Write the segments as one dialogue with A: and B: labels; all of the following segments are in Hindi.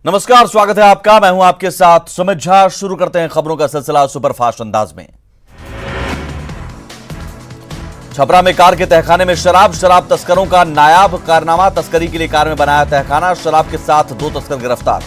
A: नमस्कार, स्वागत है आपका। मैं हूं आपके साथ सुमित झा। शुरू करते हैं खबरों का सिलसिला सुपरफास्ट अंदाज में। छपरा में कार के तहखाने में शराब तस्करों का नायाब कारनामा। तस्करी के लिए कार में बनाया तहखाना। शराब के साथ 2 तस्कर गिरफ्तार।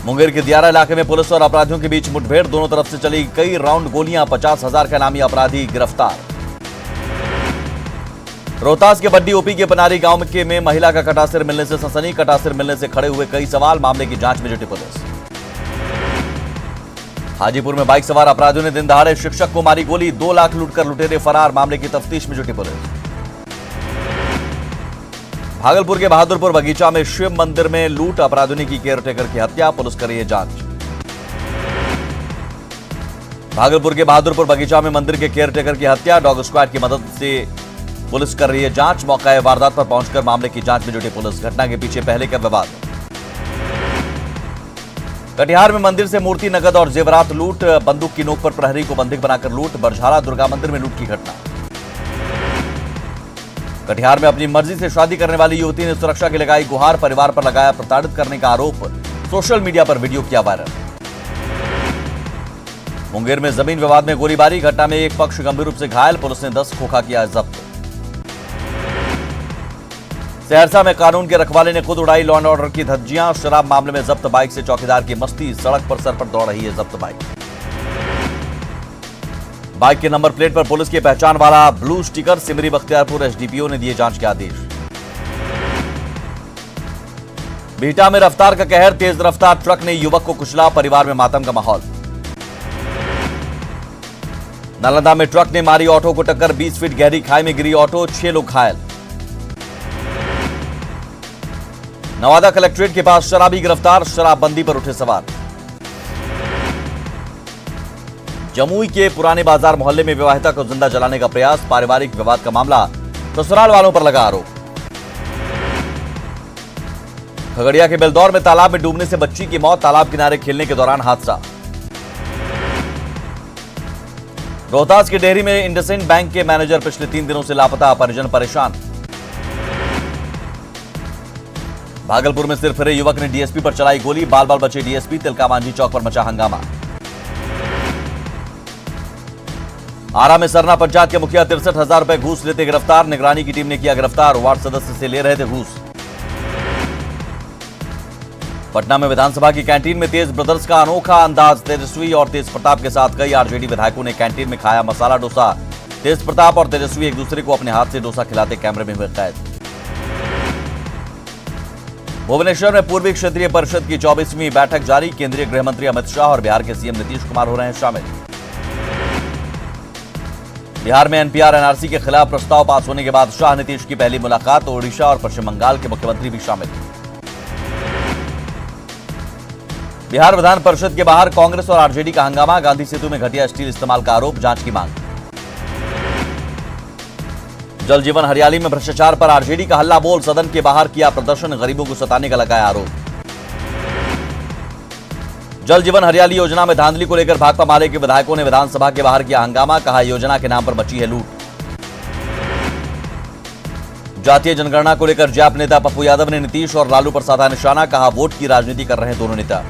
A: मुंगेर के दियारा इलाके में पुलिस और अपराधियों के बीच मुठभेड़। दोनों तरफ से चली कई राउंड गोलियां। 50,000 का इनामी अपराधी गिरफ्तार। रोहतास के बड्डी ओपी के पनारी गांव में महिला का कटा सिर मिलने से सनसनी। कटा सिर मिलने से खड़े हुए कई सवाल। मामले की जांच में जुटी पुलिस। हाजीपुर में बाइक सवार अपराधियों ने दिन दहाड़े शिक्षक को मारी गोली। 2 लाख लूटकर लुटेरे फरार। मामले की तफ्तीश में जुटी पुलिस। भागलपुर के बहादुरपुर बगीचा में शिव मंदिर में लूट। अपराधियों ने की केयरटेकर की हत्या। पुलिस कर रही है जांच। भागलपुर के बहादुरपुर बगीचा में मंदिर के केयरटेकर की हत्या। डॉग स्क्वाड की मदद से पुलिस कर रही है जांच। मौका वारदात पर पहुंचकर मामले की जांच में जुटी पुलिस। घटना के पीछे पहले का विवाद। कटिहार में मंदिर से मूर्ति, नगद और जेवरात लूट। बंदूक की नोक पर प्रहरी को बंधक बनाकर लूट। बरझाला दुर्गा मंदिर में लूट की घटना। कटिहार में अपनी मर्जी से शादी करने वाली युवती ने सुरक्षा की लगाई गुहार। परिवार पर लगाया प्रताड़ित करने का आरोप। सोशल मीडिया पर वीडियो किया वायरल। मुंगेर में जमीन विवाद में गोलीबारी। घटना में एक पक्ष गंभीर रूप से घायल। पुलिस ने 10 खोखा किया जब्त। सहरसा में कानून के रखवाले ने खुद उड़ाई लॉ एंड ऑर्डर की धज्जियां। शराब मामले में जब्त बाइक से चौकीदार की मस्ती। सड़क पर सर पर दौड़ रही है जब्त बाइक। बाइक के नंबर प्लेट पर पुलिस की पहचान वाला blue sticker. Simri Bakhtiyarpur SDPO ने दिए जांच के आदेश। बिहटा में रफ्तार का कहर। तेज रफ्तार ट्रक ने युवक को कुचला। परिवार में मातम का माहौल। नालंदा में ट्रक ने मारी ऑटो को टक्कर। 20 फीट गहरी खाई में गिरी ऑटो। 6 लोग घायल। नवादा कलेक्ट्रेट के पास शराबी गिरफ्तार। शराबबंदी पर उठे सवाल। जमुई के पुराने बाजार मोहल्ले में विवाहिता को जिंदा जलाने का प्रयास। पारिवारिक विवाद का मामला। ससुराल वालों पर लगा आरोप। खगड़िया के बेलदौर में तालाब में डूबने से बच्ची की मौत। तालाब किनारे खेलने के दौरान हादसा। रोहतास के डेहरी में इंडसइंड बैंक के मैनेजर पिछले 3 दिनों से लापता। परिजन परेशान। भागलपुर में सिर फिरे युवक ने डीएसपी पर चलाई गोली। बाल बाल बचे डीएसपी। तिलका मांझी चौक पर मचा हंगामा। आरा में सरना पंचायत के मुखिया 63,000 रुपए घूस लेते गिरफ्तार। निगरानी की टीम ने किया गिरफ्तार। वार्ड सदस्य से ले रहे थे घूस। पटना में विधानसभा की कैंटीन में तेज ब्रदर्स का अनोखा अंदाज। तेजस्वी और तेज प्रताप के साथ कई आरजेडी विधायकों ने कैंटीन में खाया मसाला डोसा। तेज प्रताप और तेजस्वी एक दूसरे को अपने हाथ से डोसा खिलाते कैमरे में हुए कैद। भुवनेश्वर में पूर्वी क्षेत्रीय परिषद की 24वीं बैठक जारी। केंद्रीय गृह मंत्री अमित शाह और बिहार के सीएम नीतीश कुमार हो रहे हैं शामिल। बिहार में एनपीआर एनआरसी के खिलाफ प्रस्ताव पास होने के बाद शाह नीतीश की पहली मुलाकात। ओडिशा और पश्चिम बंगाल के मुख्यमंत्री भी शामिल। बिहार विधान परिषद के बाहर कांग्रेस और आरजेडी का हंगामा। गांधी सेतु में घटिया स्टील इस्तेमाल का आरोप। जांच की मांग। जल जीवन हरियाली में भ्रष्टाचार पर आरजेडी का हल्ला बोल। सदन के बाहर किया प्रदर्शन। गरीबों को सताने का लगाया आरोप। जल जीवन हरियाली योजना में धांधली को लेकर भाकपा माले के विधायकों ने विधानसभा के बाहर किया हंगामा। कहा योजना के नाम पर मची है लूट। जातीय जनगणना को लेकर जैप नेता पप्पू यादव ने नीतीश और लालू पर साधा निशाना। कहा वोट की राजनीति कर रहे हैं दोनों नेता।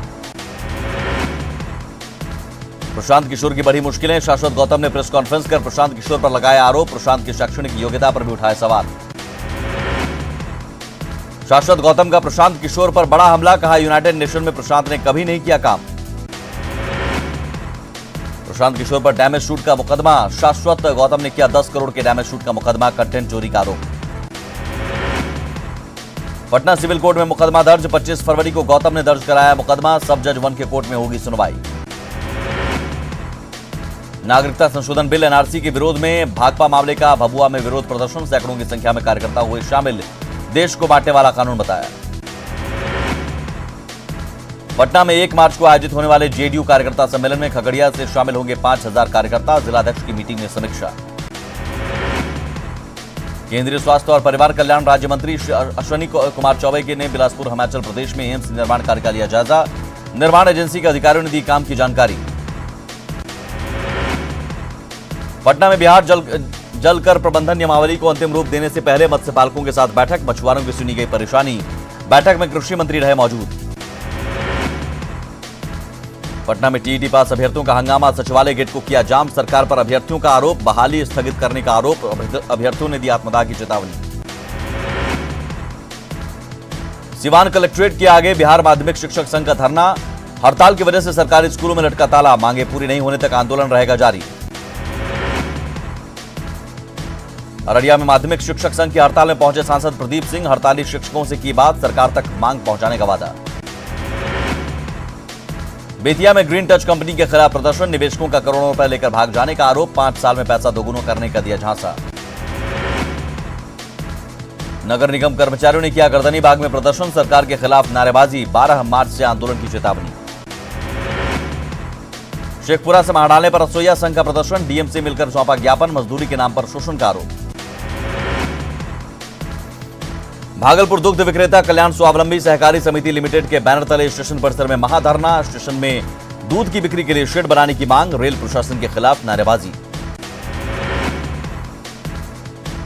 A: प्रशांत किशोर की बड़ी मुश्किलें। शाश्वत गौतम ने प्रेस कॉन्फ्रेंस कर प्रशांत किशोर पर लगाया आरोप। प्रशांत की शैक्षणिक योग्यता पर भी उठाए सवाल। शाश्वत गौतम का प्रशांत किशोर पर बड़ा हमला। कहा यूनाइटेड नेशन में प्रशांत ने कभी नहीं किया काम। प्रशांत किशोर पर डैमेज शूट का मुकदमा। शाश्वत गौतम ने किया 10 करोड़ के डैमेज शूट का मुकदमा। कंटेंट चोरी का आरोप। पटना सिविल कोर्ट में मुकदमा दर्ज। 25 फरवरी को गौतम ने दर्ज कराया मुकदमा। सब जज 1 के कोर्ट में होगी सुनवाई। नागरिकता संशोधन बिल एनआरसी के विरोध में भाकपा मामले का भभुआ में विरोध प्रदर्शन। सैकड़ों की संख्या में कार्यकर्ता हुए शामिल। देश को बांटने वाला कानून बताया। पटना में 1 मार्च को आयोजित होने वाले जेडीयू कार्यकर्ता सम्मेलन में खगड़िया से शामिल होंगे 5,000 कार्यकर्ता। जिलाध्यक्ष की मीटिंग में समीक्षा। केंद्रीय स्वास्थ्य और परिवार कल्याण राज्य मंत्री अश्विनी कुमार चौबे ने बिलासपुर हिमाचल प्रदेश में एम्स निर्माण कार्य का लिया जायजा। निर्माण एजेंसी के अधिकारियों ने दी काम की जानकारी। पटना में बिहार जल कर प्रबंधन नियमावली को अंतिम रूप देने से पहले मत्स्य पालकों के साथ बैठक। मछुआरों की सुनी गई परेशानी। बैठक में कृषि मंत्री रहे मौजूद। पटना में टीईटी पास अभ्यर्थियों का हंगामा, सचिवालय गेट को किया जाम, सरकार पर अभ्यर्थियों का आरोप, बहाली स्थगित करने का आरोप, अभ्यर्थियों ने दी आत्मदाह की चेतावनी। सिवान कलेक्ट्रेट के आगे बिहार माध्यमिक शिक्षक संघ का धरना, हड़ताल की वजह से सरकारी स्कूलों में लटका ताला, मांगे पूरी नहीं होने तक आंदोलन रहेगा जारी। अररिया में माध्यमिक शिक्षक संघ की हड़ताल में पहुंचे सांसद प्रदीप सिंह, हड़ताली शिक्षकों से की बात, सरकार तक मांग पहुंचाने का वादा। बेतिया में ग्रीन टच कंपनी के खिलाफ प्रदर्शन, निवेशकों का करोड़ों रुपए लेकर भाग जाने का आरोप, 5 साल में पैसा दोगुना करने का दिया झांसा। नगर निगम कर्मचारियों ने किया गर्दनी बाग में प्रदर्शन, सरकार के खिलाफ नारेबाजी, 12 मार्च से आंदोलन की चेतावनी। शेखपुरा से महाडाले पर रसोईया संघ का प्रदर्शन, डीएम से मिलकर सौंपा ज्ञापन, मजदूरी के नाम पर शोषण का आरोप। भागलपुर दुग्ध विक्रेता कल्याण स्वावलंबी सहकारी समिति लिमिटेड के बैनर तले स्टेशन परिसर में महाधरना, स्टेशन में दूध की बिक्री के लिए शेड बनाने की मांग, रेल प्रशासन के खिलाफ नारेबाजी।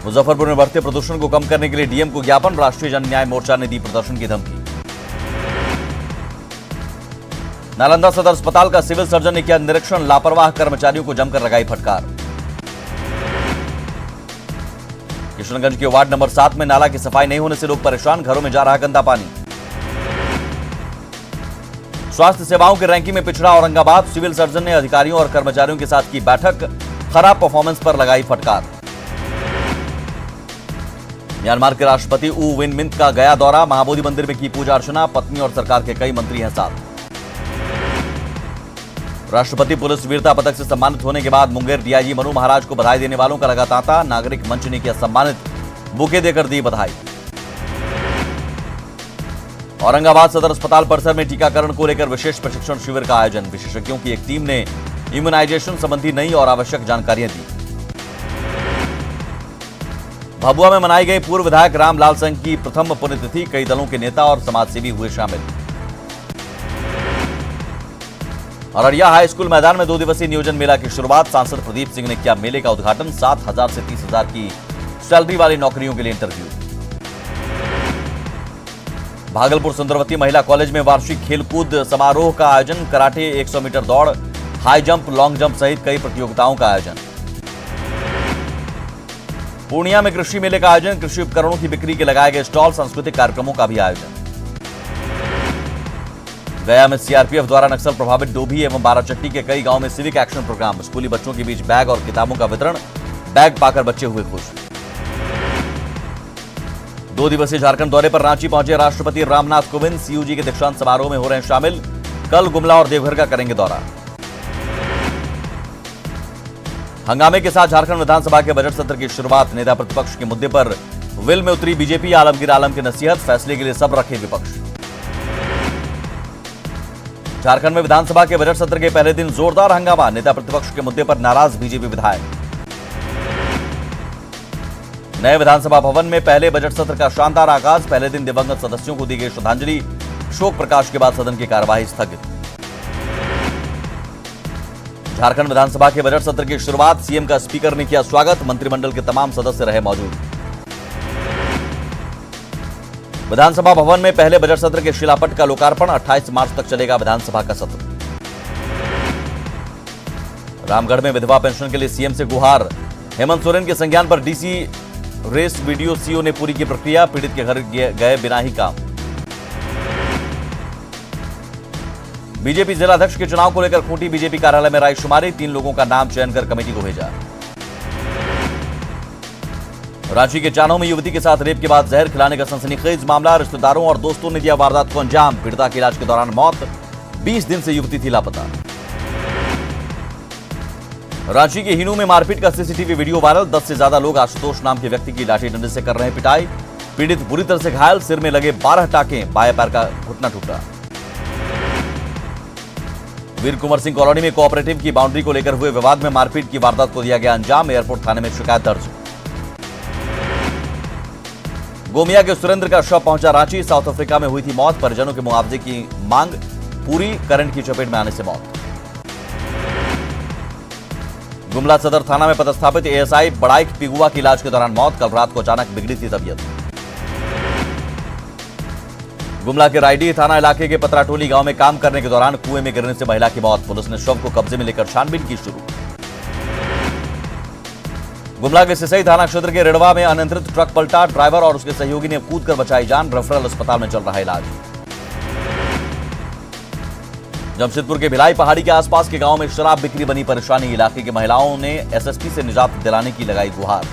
A: मुजफ्फरपुर में बढ़ते प्रदूषण को कम करने के लिए डीएम को ज्ञापन, राष्ट्रीय जन न्याय मोर्चा ने दी प्रदर्शन की धमकी। नालंदा सदर अस्पताल का सिविल सर्जन ने किया निरीक्षण, लापरवाह कर्मचारियों को जमकर लगाई फटकार। किशनगंज के वार्ड नंबर 7 में नाला की सफाई नहीं होने से लोग परेशान, घरों में जा रहा गंदा पानी। स्वास्थ्य सेवाओं की रैंकिंग में पिछड़ा औरंगाबाद, सिविल सर्जन ने अधिकारियों और कर्मचारियों के साथ की बैठक, खराब परफॉर्मेंस पर लगाई फटकार। म्यांमार के राष्ट्रपति ऊ विन मिंत का गया दौरा, महाबोधि मंदिर में की पूजा अर्चना, पत्नी और सरकार के कई मंत्री हैं साथ। राष्ट्रपति पुलिस वीरता पदक से सम्मानित होने के बाद मुंगेर डीआईजी मनु महाराज को बधाई देने वालों का लगा तांता, नागरिक मंच ने किया सम्मानित, बुके देकर दी बधाई। औरंगाबाद सदर अस्पताल परिसर में टीकाकरण को लेकर विशेष प्रशिक्षण शिविर का आयोजन, विशेषज्ञों की एक टीम ने इम्यूनाइजेशन संबंधी नई और आवश्यक जानकारियां दी। भभुआ में मनाई गई पूर्व विधायक रामलाल सिंह की प्रथम पुण्यतिथि, कई दलों के नेता और समाजसेवी हुए शामिल। अररिया हाई स्कूल मैदान में 2 दिवसीय नियोजन मेला की शुरुआत, सांसद प्रदीप सिंह ने किया मेले का उद्घाटन, 7,000 से 30,000 की सैलरी वाली नौकरियों के लिए इंटरव्यू। भागलपुर सुंदरवती महिला कॉलेज में वार्षिक खेलकूद समारोह का आयोजन, कराटे, 100 मीटर दौड़, हाई जंप, लॉन्ग जंप सहित कई प्रतियोगिताओं का आयोजन। पूर्णिया में कृषि मेले का आयोजन, कृषि उपकरणों की बिक्री के लगाए गए स्टॉल, सांस्कृतिक कार्यक्रमों का भी आयोजन। गया में सीआरपीएफ द्वारा नक्सल प्रभावित डोभी एवं बाराचट्टी के कई गांवों में सिविक एक्शन प्रोग्राम, स्कूली बच्चों के बीच बैग और किताबों का वितरण, बैग पाकर बच्चे हुए खुश। 2 दिवसीय झारखंड दौरे पर रांची पहुंचे राष्ट्रपति रामनाथ कोविंद, सीयूजी के दीक्षांत समारोह में हो रहे हैं शामिल, कल गुमला और देवघर का करेंगे दौरा। हंगामे के साथ झारखंड विधानसभा के बजट सत्र की शुरुआत, नेता प्रतिपक्ष के मुद्दे पर विल में उतरी बीजेपी, आलमगीर आलम की नसीहत, फैसले के लिए सब रखे विपक्ष। झारखंड में विधानसभा के बजट सत्र के पहले दिन जोरदार हंगामा, नेता प्रतिपक्ष के मुद्दे पर नाराज बीजेपी विधायक। नए विधानसभा भवन में पहले बजट सत्र का शानदार आगाज, पहले दिन दिवंगत सदस्यों को दी गई श्रद्धांजलि, शोक प्रकाश के बाद सदन की कार्यवाही स्थगित। झारखंड विधानसभा के बजट सत्र की शुरुआत, सीएम का स्पीकर ने किया स्वागत, मंत्रिमंडल के तमाम सदस्य रहे मौजूद। विधानसभा भवन में पहले बजट सत्र के शिलापट का लोकार्पण, 28 मार्च तक चलेगा विधानसभा का सत्र। रामगढ़ में विधवा पेंशन के लिए सीएम से गुहार, हेमंत सोरेन के संज्ञान पर डीसी रेस वीडियो सीओ ने पूरी की प्रक्रिया, पीड़ित के घर गए बिना ही काम। बीजेपी जिलाध्यक्ष के चुनाव को लेकर खूंटी बीजेपी कार्यालय में रायशुमारी, 3 लोगों का नाम चयन कर कमेटी को भेजा। रांची के चानो में युवती के साथ रेप के बाद जहर खिलाने का सनसनीखेज मामला, रिश्तेदारों और दोस्तों ने दिया वारदात को अंजाम, पीड़िता के इलाज के दौरान मौत, 20 दिन से युवती थी लापता। रांची के हिनू में मारपीट का सीसीटीवी वीडियो वायरल, 10 से ज्यादा लोग आशुतोष नाम के व्यक्ति की लाठी डंडे से कर रहे हैं पिटाई, पीड़ित बुरी तरह से घायल, सिर में लगे 12 टाके, बाएं पैर का घुटना टूटा। वीर कुंवर सिंह कॉलोनी में कोऑपरेटिव की बाउंड्री को लेकर हुए विवाद में मारपीट की वारदात को दिया गया अंजाम, एयरपोर्ट थाने में शिकायत दर्ज। गोमिया के सुरेंद्र का शव पहुंचा रांची, साउथ अफ्रीका में हुई थी मौत, परिजनों के मुआवजे की मांग पूरी, करंट की चपेट में आने से मौत। गुमला सदर थाना में पदस्थापित एएसआई बड़ाइक पिगुआ की इलाज के दौरान मौत, कल रात को अचानक बिगड़ी थी तबीयत। गुमला के रायडीह थाना इलाके के पतराटोली गांव में काम करने के दौरान कुएं में गिरने से महिला की मौत। पुलिस ने शव को कब्जे में लेकर छानबीन की शुरू। गुमला के सिसई थाना क्षेत्र के रिड़वा में अनियंत्रित ट्रक पलटा, ड्राइवर और उसके सहयोगी ने कूदकर बचाई जान। रेफरल अस्पताल में चल रहा है इलाज। जमशेदपुर के भिलाई पहाड़ी के आसपास के गांव में शराब बिक्री बनी परेशानी। इलाके की महिलाओं ने एसएसपी से निजात दिलाने की लगाई गुहार।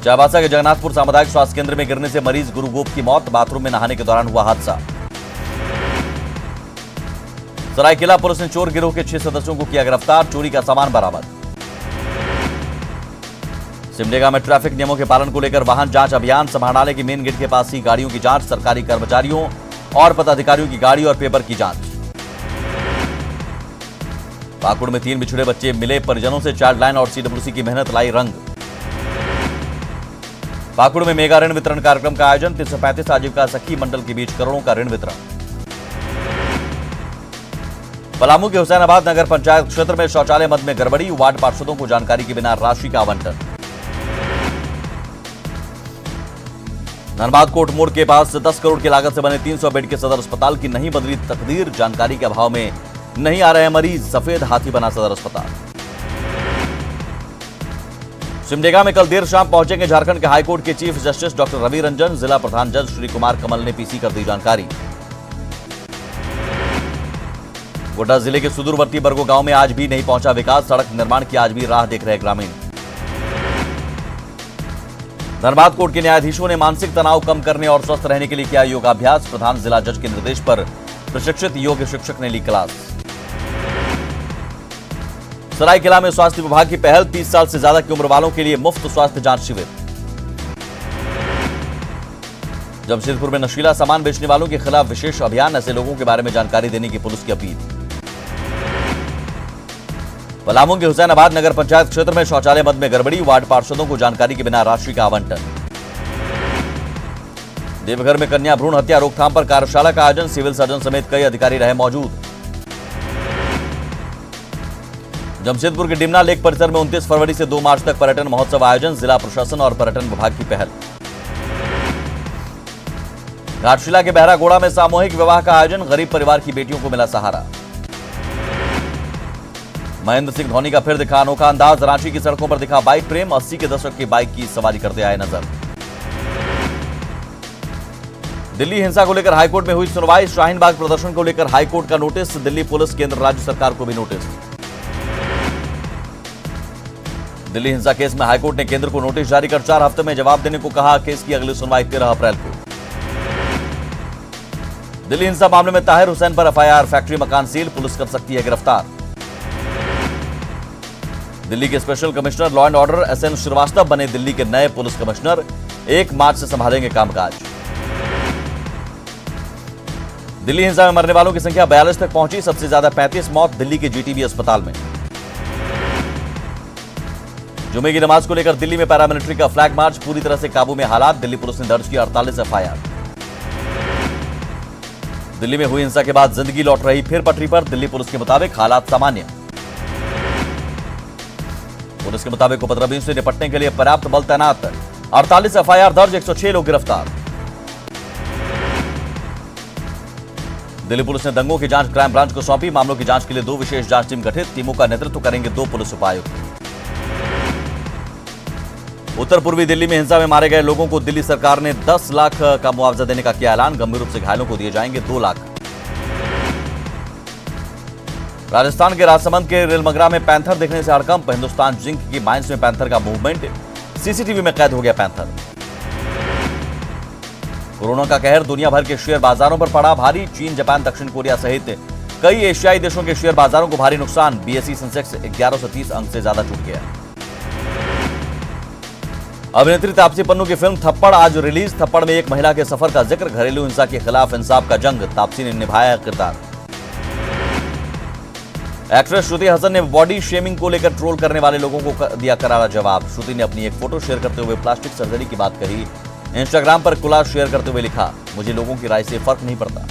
A: चाईबासा के जगन्नाथपुर सामुदायिक स्वास्थ्य केंद्र में गिरने से मरीज गुरुगोप की मौत। बाथरूम में नहाने के दौरान हुआ हादसा। सरायकेला पुलिस ने चोर गिरोह के 6 सदस्यों को किया गिरफ्तार। चोरी का सामान बरामद। सिमडेगा में ट्रैफिक नियमों के पालन को लेकर वाहन जांच अभियान। समाहरणालय की मेन गेट के पास ही गाड़ियों की जांच। सरकारी कर्मचारियों और पदाधिकारियों की गाड़ी और पेपर की जांच। पाकुड़ में 3 बिछड़े बच्चे मिले। परिजनों से चाइल्ड लाइन और सीडब्ल्यूसी की मेहनत लाई रंग। पाकुड़ में मेगा ऋण वितरण कार्यक्रम का आयोजन। 335 आजीविका सखी मंडल के बीच करोड़ों का ऋण वितरण। पलामू के हुसैनाबाद नगर पंचायत क्षेत्र में शौचालय मद में गड़बड़ी। वार्ड पार्षदों को जानकारी के बिना राशि का आवंटन। धनबाद कोर्ट मोड़ के पास 10 करोड़ की लागत से बने 300 बेड के सदर अस्पताल की नहीं बदली तकदीर। जानकारी के अभाव में नहीं आ रहे मरीज। सफेद हाथी बना सदर अस्पताल। सिमडेगा में कल देर शाम पहुंचेंगे झारखंड के हाईकोर्ट के chief justice doctor Ravi Ranjan. जिला प्रधान जज श्री कुमार कमल ने पीसी कर दी जानकारी। गोड्डा जिले के सुदूरवर्ती बरगो गांव में आज भी नहीं पहुंचा विकास। सड़क निर्माण की आज भी राह देख रहे ग्रामीण। धनबाद कोर्ट के न्यायाधीशों ने मानसिक तनाव कम करने और स्वस्थ रहने के लिए किया योगाभ्यास। प्रधान जिला जज के निर्देश पर प्रशिक्षित योग शिक्षक ने ली क्लास। सरायकेला में स्वास्थ्य विभाग की पहल। 30 साल से ज्यादा की उम्र वालों के लिए मुफ्त स्वास्थ्य जांच शिविर। जमशेदपुर में नशीला सामान बेचने वालों के खिलाफ विशेष अभियान। ऐसे लोगों के बारे में जानकारी देने की पुलिस की अपील। पलामू के हुसैनाबाद नगर पंचायत क्षेत्र में शौचालय मद में गड़बड़ी। वार्ड पार्षदों को जानकारी के बिना राशि का आवंटन। देवघर में कन्या भ्रूण हत्या रोकथाम पर कार्यशाला का आयोजन। सिविल सर्जन समेत कई अधिकारी रहे मौजूद। जमशेदपुर के डिमना लेक परिसर में 29 फरवरी से 2 मार्च तक पर्यटन महोत्सव आयोजन। जिला प्रशासन और पर्यटन विभाग की पहल। घाटशिला के बहरागोड़ा में सामूहिक विवाह का आयोजन। गरीब परिवार की बेटियों को मिला सहारा। महेंद्र सिंह धोनी का फिर दिखा अनोखा अंदाज। रांची की सड़कों पर दिखा बाइक प्रेम। 80 के दशक की बाइक की सवारी करते आए नजर। दिल्ली हिंसा को लेकर हाईकोर्ट में हुई सुनवाई। शाहीन बाग प्रदर्शन को लेकर हाईकोर्ट का नोटिस। दिल्ली पुलिस केंद्र राज्य सरकार को भी नोटिस। दिल्ली हिंसा केस में हाईकोर्ट ने केंद्र को नोटिस जारी कर 4 हफ्ते में जवाब देने को कहा। केस की अगली सुनवाई 13 अप्रैल को। दिल्ली हिंसा मामले में ताहिर हुसैन पर एफआईआर। फैक्ट्री मकान सील। पुलिस कर सकती है गिरफ्तार। दिल्ली के special commissioner law and order SN Shrivastava बने दिल्ली के नए पुलिस कमिश्नर। 1 मार्च से संभालेंगे कामकाज। दिल्ली हिंसा में मरने वालों की संख्या 42 तक पहुंची। सबसे ज्यादा 35 मौत दिल्ली के जीटीबी अस्पताल में। जुमे की नमाज को लेकर दिल्ली में पैरामिलिट्री का फ्लैग मार्च। पूरी तरह से काबू में हालात। दिल्ली पुलिस ने दर्ज किया 48 एफआईआर। दिल्ली में हुई हिंसा के बाद जिंदगी लौट रही फिर पटरी पर। दिल्ली पुलिस के मुताबिक हालात सामान्य। पुलिस के मुताबिक उपद्रवियों से निपटने के लिए पर्याप्त बल तैनात। 48 एफआईआर दर्ज। 106 लोग गिरफ्तार। दिल्ली पुलिस ने दंगों की जांच क्राइम ब्रांच को सौंपी। मामलों की जांच के लिए 2 विशेष जांच टीम गठित। टीमों का नेतृत्व करेंगे 2 पुलिस उपायुक्त। उत्तर पूर्वी दिल्ली में हिंसा में मारे गए लोगों को दिल्ली सरकार ने 10 लाख का मुआवजा देने का किया ऐलान। गंभीर रूप से घायलों को दिए जाएंगे 2 लाख। राजस्थान के राजसमंद के रेलमगरा में पैंथर देखने से हड़कंप। हिंदुस्तान जिंक की माइंस में पैंथर का मूवमेंट। सीसीटीवी में कैद हो गया पैंथर। कोरोना का कहर दुनिया भर के शेयर बाजारों पर पड़ा भारी। चीन, जापान, दक्षिण कोरिया सहित कई एशियाई देशों के शेयर बाजारों को भारी नुकसान। बीएसई सेंसेक्स 1130 अंक से ज्यादा टूट गया। अभिनेत्री तापसी पन्नू की फिल्म थप्पड़ आज रिलीज। थप्पड़ में एक महिला के सफर का जिक्र। घरेलू हिंसा के खिलाफ इंसाफ का जंग। तापसी ने निभाया किरदार। एक्ट्रेस श्रुति हसन ने बॉडी शेमिंग को लेकर ट्रोल करने वाले लोगों को दिया करारा जवाब। श्रुति ने अपनी एक फोटो शेयर करते हुए प्लास्टिक सर्जरी की बात कही। इंस्टाग्राम पर कोलाज शेयर करते हुए लिखा, मुझे लोगों की राय से फर्क नहीं पड़ता।